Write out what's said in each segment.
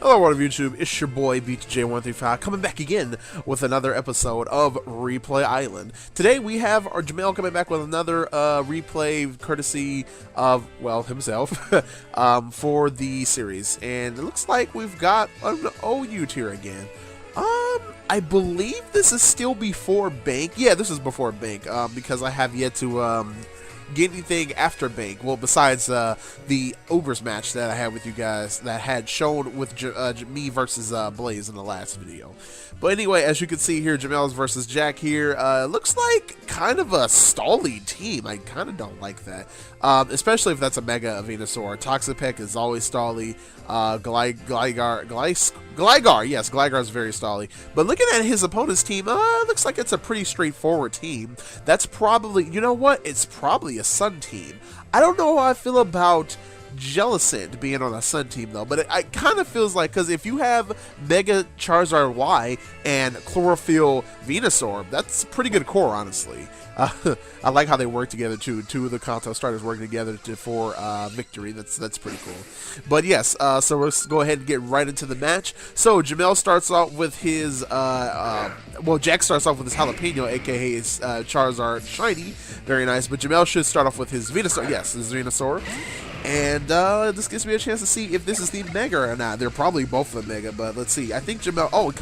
Hello world of YouTube, it's your boy BTJ135 coming back again with another episode of Replay Island. Today we have our Jamel coming back with another replay courtesy of, well, himself for the series. And it looks like we've got an OU tier again. I believe this is still before Bank. Yeah, this is before Bank because I have yet to get anything after Bank. Well, besides the Overs match that I had with you guys that had shown with me versus Blaze in the last video. But anyway, as you can see here, Jamel's versus Jack here. Looks like kind of a stally team. I kind of don't like that. Especially if that's a Mega Venusaur. Toxapex is always stally. Gligar, yes, Gligar is very stally. But looking at his opponent's team, looks like it's a pretty straightforward team. That's probably, you know what? It's probably a Sun team. I don't know how I feel about Jellicent being on a Sun team though, but it kind of feels like, because if you have Mega Charizard Y and Chlorophyll Venusaur, that's a pretty good core, honestly. I like how they work together too. Two of the Kanto starters working together for victory. That's pretty cool. But yes, so let's go ahead and get right into the match. So Jamel starts off with his well, Jack starts off with his Jalapeno, aka his Charizard Shiny. Very nice. But Jamel should start off with his Venusaur. Yes, his Venusaur. And this gives me a chance to see if this is the Mega or not. They're probably both the Mega, but let's see. I think Jamel. Oh,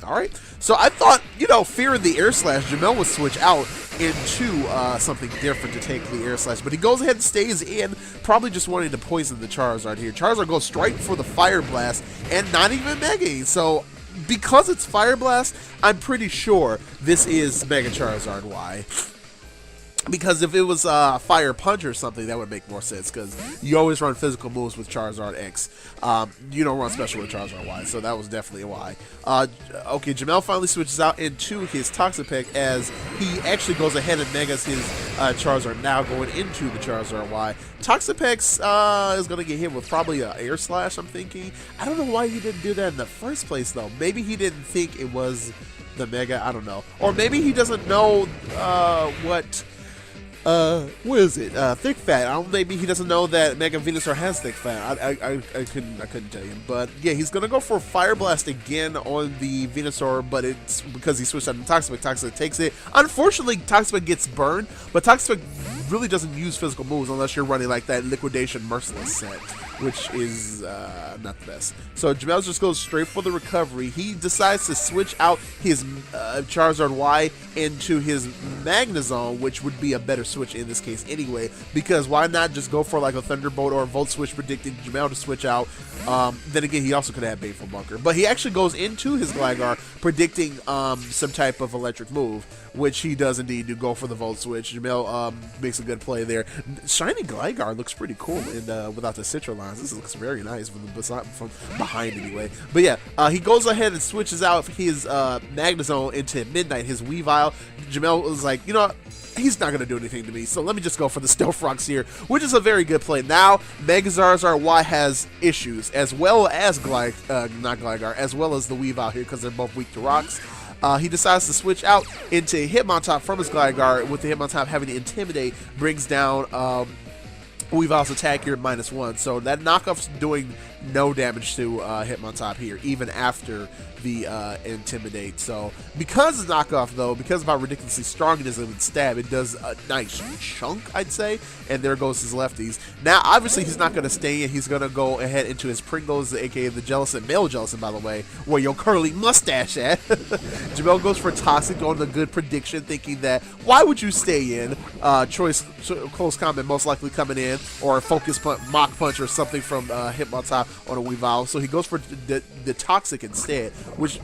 all right. So I thought, you know, fearing the Air Slash, Jamel would switch out into something different to take the Air Slash, but he goes ahead and stays in, probably just wanting to poison the Charizard here. Charizard goes straight for the Fire Blast and not even Mega. So because it's Fire Blast, I'm pretty sure this is Mega Charizard Y. Because if it was Fire Punch or something, that would make more sense, because you always run physical moves with Charizard X. You don't run special with Charizard Y, so that was definitely a Y. Okay, Jamel finally switches out into his Toxapex as he actually goes ahead and Megas his Charizard, now going into the Charizard Y. Toxapex is going to get hit with probably an Air Slash, I'm thinking. I don't know why he didn't do that in the first place, though. Maybe he didn't think it was the Mega, I don't know. Or maybe he doesn't know what is it? Thick Fat. Maybe he doesn't know that Mega Venusaur has Thick Fat. I couldn't tell you. But yeah, he's gonna go for Fire Blast again on the Venusaur, but it's because he switched out to Toxapex. Toxapex takes it. Unfortunately, Toxapex gets burned, but Toxapex really doesn't use physical moves unless you're running like that Liquidation Merciless set, which is not the best. So Jamel just goes straight for the recovery. He decides to switch out his Charizard Y into his Magnezone, which would be a better switch in this case anyway, because why not just go for like a Thunderbolt or a Volt Switch, predicting Jamel to switch out. Then again, he also could have Baneful Bunker, but he actually goes into his Gligar predicting some type of electric move, which he does indeed do, go for the Volt Switch. Jamel makes a good play there. Shiny Gligar looks pretty cool without the Citra lines. This looks very nice from behind anyway. But yeah, he goes ahead and switches out his Magnezone into Midnight, his Weavile. Jamel was like, you know what? He's not going to do anything to me, so let me just go for the Stealth Rocks here, which is a very good play. Now, Mega Charizard Y has issues, as well as not Gligar, as well as the Weavile here, because they're both weak to rocks. He decides to switch out into Hitmontop from his Gligar, with the Hitmontop having to Intimidate, brings down Weavile's attack here -1. So that knockoff's doing no damage to Hitmontop here, even after the Intimidate. So because of knockoff, though, because of how ridiculously strong it is and stab, it does a nice chunk, I'd say. And there goes his lefties. Now, obviously, he's not going to stay in. He's going to go ahead into his Pringles, aka the Jellicent, male Jellicent, by the way, where your curly mustache at. Jamel goes for Toxic on the good prediction, thinking that why would you stay in? Close Combat most likely coming in, or Focus Punch, Mach Punch, or something from Hitmontop on a Weavile. So he goes for the Toxic instead, which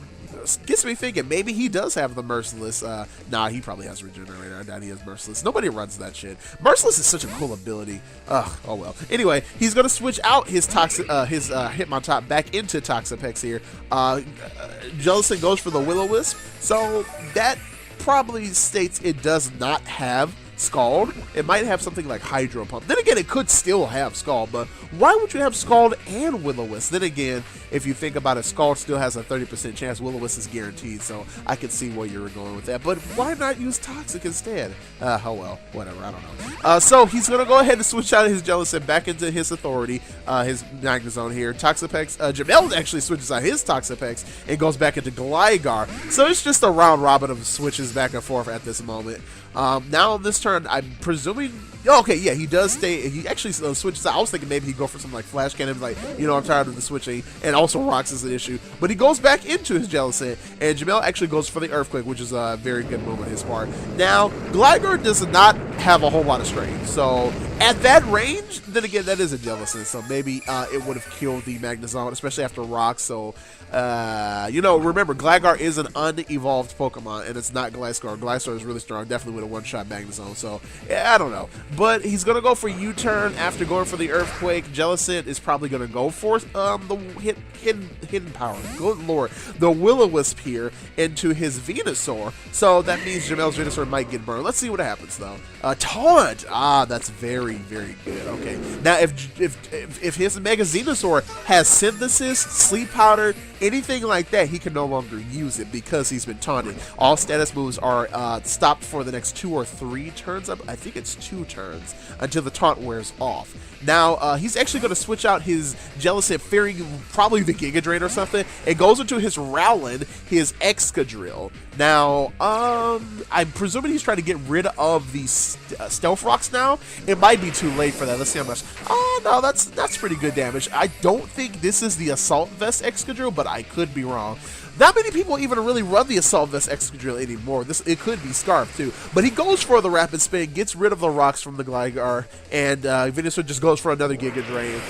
gets me thinking maybe he does have the Merciless. Nah, he probably has Regenerator. I doubt he has Merciless. Nobody runs that shit. Merciless is such a cool ability. Oh well. Anyway, he's gonna switch out his Hitmontop back into Toxapex here. Jellicent goes for the Will-O-Wisp, so that probably states it does not have Scald. It might have something like Hydro Pump. Then again, it could still have Scald, but why would you have Scald and Will-O-Wisp? Then again, if you think about it, Scald still has a 30% chance. Will-O-Wisp is guaranteed, so I can see where you were going with that. But why not use Toxic instead? Oh well, whatever, I don't know. So he's going to go ahead and switch out his Jellicent back into his Authority, his Magnezone here. Toxapex, Jamel actually switches out his Toxapex and goes back into Gligar. So it's just a round robin of switches back and forth at this moment. Now on this turn, I'm presuming... Okay, yeah, he does stay. He actually switches out. I was thinking maybe he'd go for some like Flash Cannon, like, you know, I'm tired of the switching, and also Rocks is an issue. But he goes back into his Jellicent, and Jamel actually goes for the Earthquake, which is a very good move on his part. Now, Gligar does not have a whole lot of strength, so at that range, then again, that is a Jellicent, so maybe it would have killed the Magnezone, especially after Rocks. So, you know, remember, Gligar is an unevolved Pokemon, and it's not Gliscor. Gliscor is really strong, definitely with a one-shot Magnezone, so, yeah, I don't know. But he's going to go for U-turn after going for the Earthquake. Jellicent is probably going to go for the hidden power. Good lord. The Will-O-Wisp here into his Venusaur. So that means Jamel's Venusaur might get burned. Let's see what happens, though. Taunt! Ah, that's very, very good. Okay. Now, if his Mega Venusaur has Synthesis, Sleep Powder, anything like that, he can no longer use it because he's been taunted. All status moves are stopped for the next 2 or 3 turns. I think it's 2 turns until the taunt wears off. Now, he's actually going to switch out his Jellicent, fearing probably the Giga Drain or something. It goes into his Rowlet, his Excadrill. Now, I'm presuming he's trying to get rid of the Stealth Rocks now. It might be too late for that. Let's see how much. Oh, no, that's pretty good damage. I don't think this is the Assault Vest Excadrill, but I could be wrong. Not many people even really run the Assault Vest Excadrill anymore. It could be Scarf too. But he goes for the Rapid Spin, gets rid of the rocks from the Gligar, and Venusaur just goes for another Giga Drain.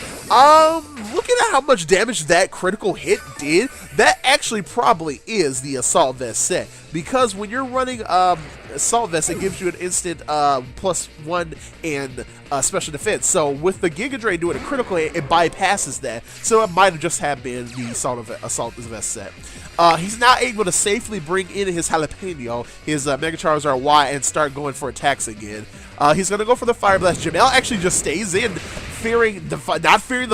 Looking at how much damage that critical hit did, that actually probably is the Assault Vest set. Because when you're running Assault Vest, it gives you an instant +1 and special defense. So with the Giga Drain doing a critical hit, it bypasses that. So it might have just have been the Assault Vest set. He's now able to safely bring in his Jalapeno, his Mega Charizard Y, and start going for attacks again. He's going to go for the Fire Blast. Jamel actually just stays in, not fearing the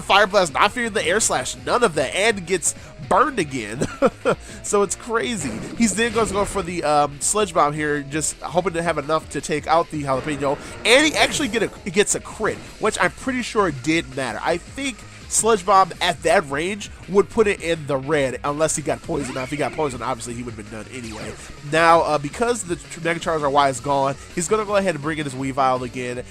Fire Blast, not fearing the Air Slash, none of that, and gets burned again. So it's crazy. He's then going to go for the Sledge Bomb here, just hoping to have enough to take out the Jalapeno, and he actually gets a crit, which I'm pretty sure did matter. I think Sludge Bomb at that range would put it in the red unless he got poisoned. Now, if he got poisoned, obviously he would have been done anyway. Now, because the Mega Charizard Y is gone, he's going to go ahead and bring in his Weavile again,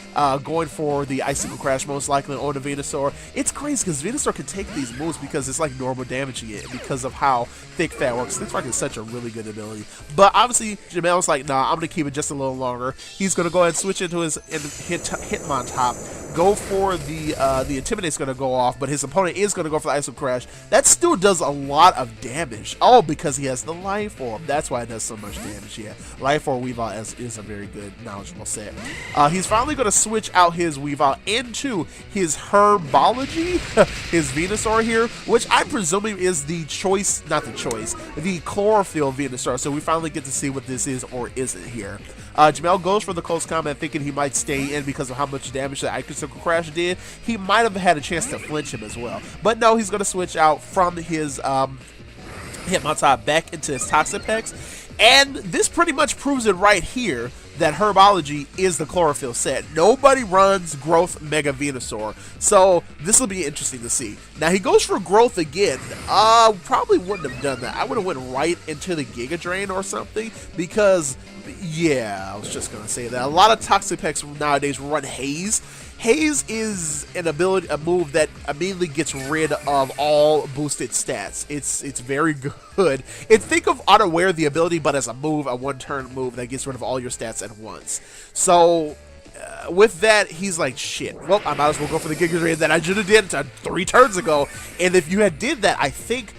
going for the Icicle Crash most likely on the Venusaur. It's crazy because Venusaur can take these moves because it's like normal damaging it because of how Thick Fat works. Thick Fat is such a really good ability. But obviously, Jamel's like, nah, I'm going to keep it just a little longer. He's going to go ahead and switch into his Hitmontop, go for the Intimidate's going to go off, but his opponent is going to go for the Icicle Crash. That still does a lot of damage. Oh, because he has the Life Orb. That's why it does so much damage. Yeah, Life Orb Weavile is a very good, knowledgeable set. He's finally going to switch out his Weavile into his Herbology, his Venusaur here, which I'm presuming is the choice, not the choice, the Chlorophyll Venusaur. So we finally get to see what this is or isn't here. Jamel goes for the close combat, thinking he might stay in because of how much damage the Icicle Crash did. He might have had a chance to flinch him as well. But no, he's going to switch out from his Hitmontop back into his Toxapex. And this pretty much proves it right here that Herbology is the Chlorophyll set. Nobody runs Growth Mega Venusaur, so this will be interesting to see. Now he goes for Growth again. Probably wouldn't have done that. I would have went right into the Giga Drain or something because, yeah, I was just gonna say that a lot of Toxapex nowadays run Haze. Haze is a move that immediately gets rid of all boosted stats. It's very good. Think of Unaware the ability, but as a move, a one-turn move that gets rid of all your stats at once. So with that, he's like, shit, well, I might as well go for the Giga Drain that I should have did 3 turns ago. And if you had did that, I think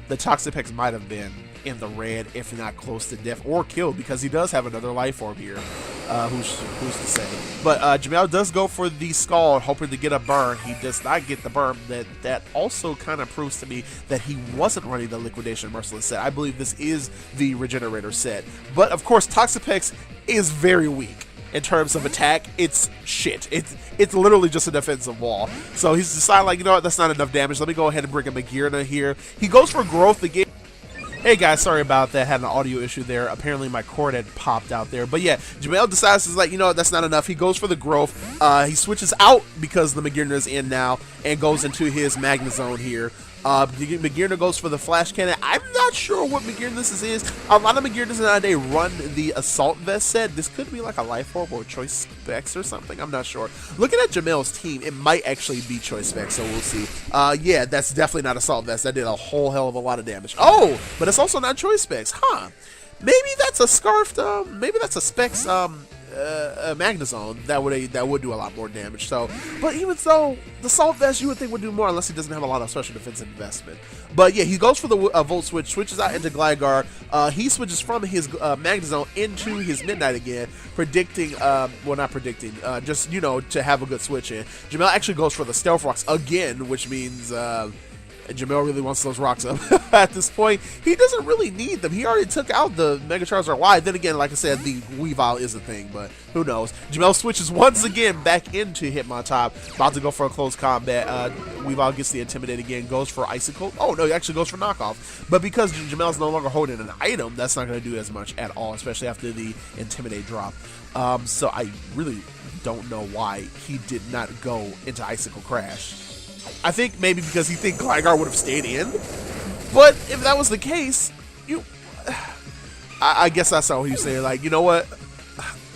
the Toxapex might have been in the red, if not close to death or killed, because he does have another Life Orb here. Who's to say? But Jamel does go for the Scald, hoping to get a burn. He does not get the burn. That also kind of proves to me that he wasn't running the Liquidation Merciless set. I believe this is the Regenerator set. But of course, Toxapex is very weak. in terms of attack, it's shit. It's literally just a defensive wall. So he's decided, like, you know what, that's not enough damage. Let me go ahead and bring in Magearna here. He goes for growth again. Hey guys, sorry about that. Had an audio issue there. Apparently my cord had popped out there. But yeah, Jamel decides, is like, you know what, that's not enough. He goes for the growth. He switches out because the Magearna is in now and goes into his Magnezone here. Magearna goes for the Flash Cannon. I'm not sure what Magearna this is. A lot of Magearnas nowadays run the Assault Vest set. This could be like a Life Orb or Choice Specs or something. I'm not sure. Looking at Jamel's team, it might actually be Choice Specs, so we'll see. Yeah, that's definitely not Assault Vest. That did a whole hell of a lot of damage. Oh, but it's also not Choice Specs. Huh. Maybe that's a Scarfed, maybe that's a Specs, Magnezone that would do a lot more damage. So, but even so, the Assault Vest you would think would do more unless he doesn't have a lot of special defense investment. But yeah, he goes for the Volt Switch, switches out into Gligar. He switches from his Magnezone into his Midnight again, predicting, well, not predicting, just, you know, to have a good switch in. Jamel actually goes for the Stealth Rocks again, which means Jamel really wants those rocks up at this point. He doesn't really need them. He already took out the Mega Charizard Y. Then again, like I said, the Weavile is a thing, but who knows. Jamel switches once again back into Hitmontop. About to go for a close combat. Weavile gets the Intimidate again, goes for Icicle. Oh, no, he actually goes for Knockoff. But because Jamel's no longer holding an item, that's not going to do as much at all, especially after the Intimidate drop. So I really don't know why he did not go into Icicle Crash. I think maybe because he think Gligar would have stayed in. But if that was the case, I guess that's how he's saying, like, you know what?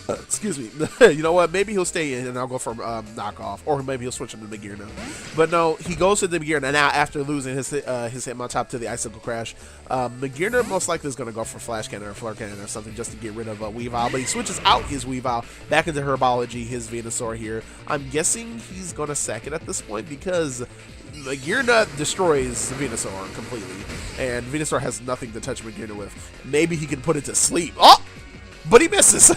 Excuse me. You know what? Maybe he'll stay in and I'll go for Knockoff. Or maybe he'll switch him to Magearna. But no, he goes to the Magearna now after losing his Hitmontop to the Icicle Crash. Magearna most likely is going to go for Flash Cannon or Flare Cannon or something just to get rid of Weavile. But he switches out his Weavile back into Herbology, his Venusaur here. I'm guessing he's going to sack it at this point because Magearna destroys Venusaur completely. And Venusaur has nothing to touch Magearna with. Maybe he can put it to sleep. Oh! But he misses.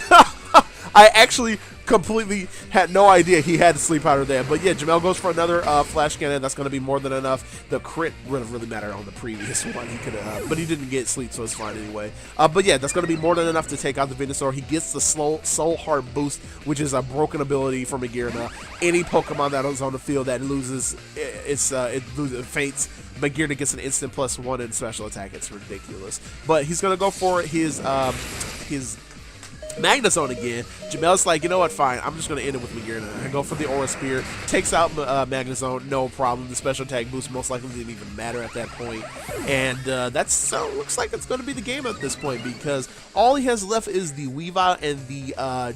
I actually completely had no idea he had Sleep Powder there. But yeah, Jamel goes for another Flash Cannon. That's going to be more than enough. The crit would have really mattered on the previous one. He could, but he didn't get Sleep, so it's fine anyway. But yeah, that's going to be more than enough to take out the Venusaur. He gets the Soul Heart Boost, which is a broken ability for Magearna. Any Pokemon that is on the field that loses, it faints. Magearna gets an instant +1 in special attack. It's ridiculous. But he's going to go for his Magnezone again. Jamel's like, you know what, fine, I'm just going to end it with Magearna. I go for the Aura Spear, takes out Magnezone, no problem. The special attack boost most likely didn't even matter at that point. And that's looks like it's going to be the game at this point because all he has left is the Weavile and the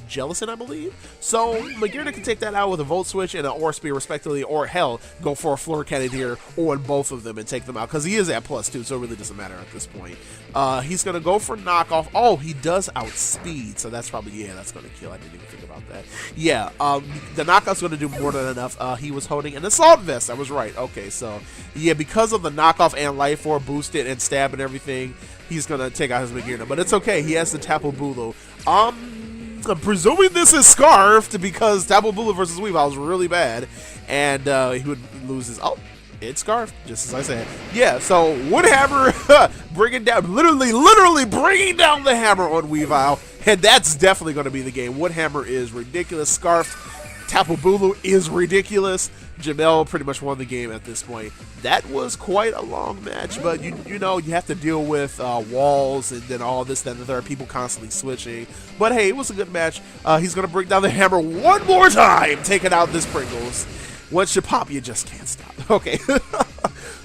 Jellicent, I believe. So Magearna can take that out with a Volt Switch and an Aura Spear respectively, or hell, go for a Flare Cannon here on both of them and take them out because he is at +2, so it really doesn't matter at this point. He's going to go for Knockoff. Oh, he does outspeed, so that's probably, yeah, that's going to kill. I didn't even think about that. Yeah, the Knockoff's going to do more than enough. He was holding an Assault Vest. I was right. Okay, so, yeah, because of the Knockoff and Life Orb boosted and stab and everything, he's going to take out his Magearna. But it's okay. He has the Tapu Bulu. I'm presuming this is Scarfed because Tapu Bulu versus Weavile is really bad. And he would lose his... Oh, it's Scarfed, just as I said. Yeah, so Woodhammer bringing down, literally bringing down the hammer on Weavile. And that's definitely going to be the game. Woodhammer is ridiculous. Scarfed, Tapu Bulu is ridiculous. Jamel pretty much won the game at this point. That was quite a long match, but you know, you have to deal with walls and then all this, then there are people constantly switching. But hey, it was a good match. He's going to bring down the hammer one more time, taking out this Pringles. Once you pop, you just can't stop. Okay.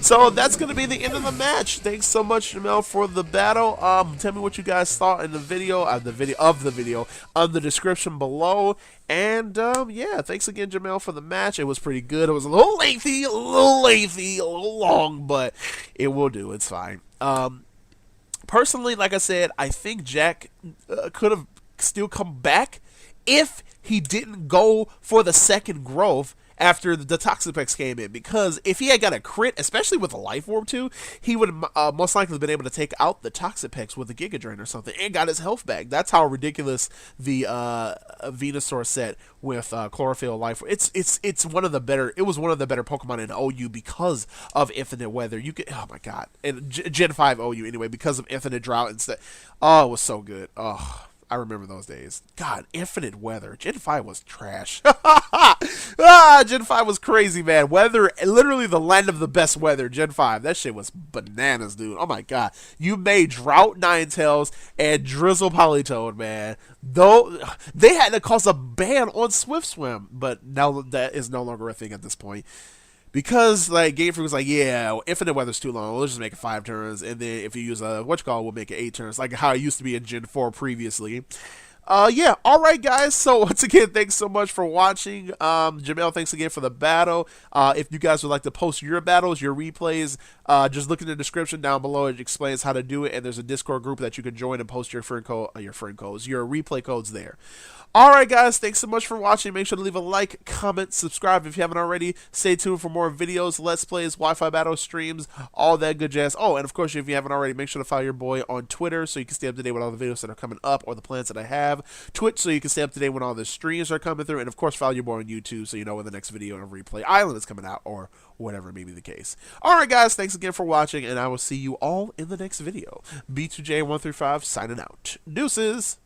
So that's going to be the end of the match. Thanks so much, Jamel, for the battle. Tell me what you guys thought in the video, on the description below. And yeah, thanks again, Jamel, for the match. It was pretty good. It was a little lengthy, a little long, but it will do. It's fine. Personally, like I said, I think Jack could have still come back if he didn't go for the second growth after the Toxapex came in, because if he had got a crit, especially with a Life Orb too, he would have most likely been able to take out the Toxapex with a Giga Drain or something and got his health back. That's how ridiculous the Venusaur set with Chlorophyll Life. It's one of the better. It was one of the better Pokemon in OU because of Infinite Weather. You could, oh my god, and Gen 5 OU anyway, because of Infinite Drought and stuff. Oh, it was so good. Oh, I remember those days. God, Infinite Weather. Gen 5 was trash. Gen 5 was crazy, man. Weather, literally the land of the best weather, Gen 5. That shit was bananas, dude. Oh my god. You made Drought Ninetales and Drizzle Polytoad, man. Though they had to cause a ban on Swift Swim, but now that is no longer a thing at this point. Because like Game Freak was like, yeah, Infinite Weather's too long. We'll just make it 5 turns, and then if you use a we'll make it 8 turns, like how it used to be in Gen 4 previously. Yeah, alright guys, so once again, thanks so much for watching. Jamel, thanks again for the battle. If you guys would like to post your battles, your replays, just look in the description down below. It explains how to do it, and there's a Discord group that you can join and post your your replay codes there. Alright guys, thanks so much for watching. Make sure to leave a like, comment, subscribe if you haven't already. Stay tuned for more videos, Let's Plays, Wi-Fi battle streams, all that good jazz. Oh, and of course, if you haven't already, make sure to follow your boy on Twitter so you can stay up to date with all the videos that are coming up or the plans that I have. Twitch so you can stay up to date when all the streams are coming through. And of course, follow your boy on YouTube so you know when the next video of Replay Island is coming out or whatever may be the case. Alright guys, thanks again for watching, and I will see you all in the next video. B2J135 signing out. Deuces!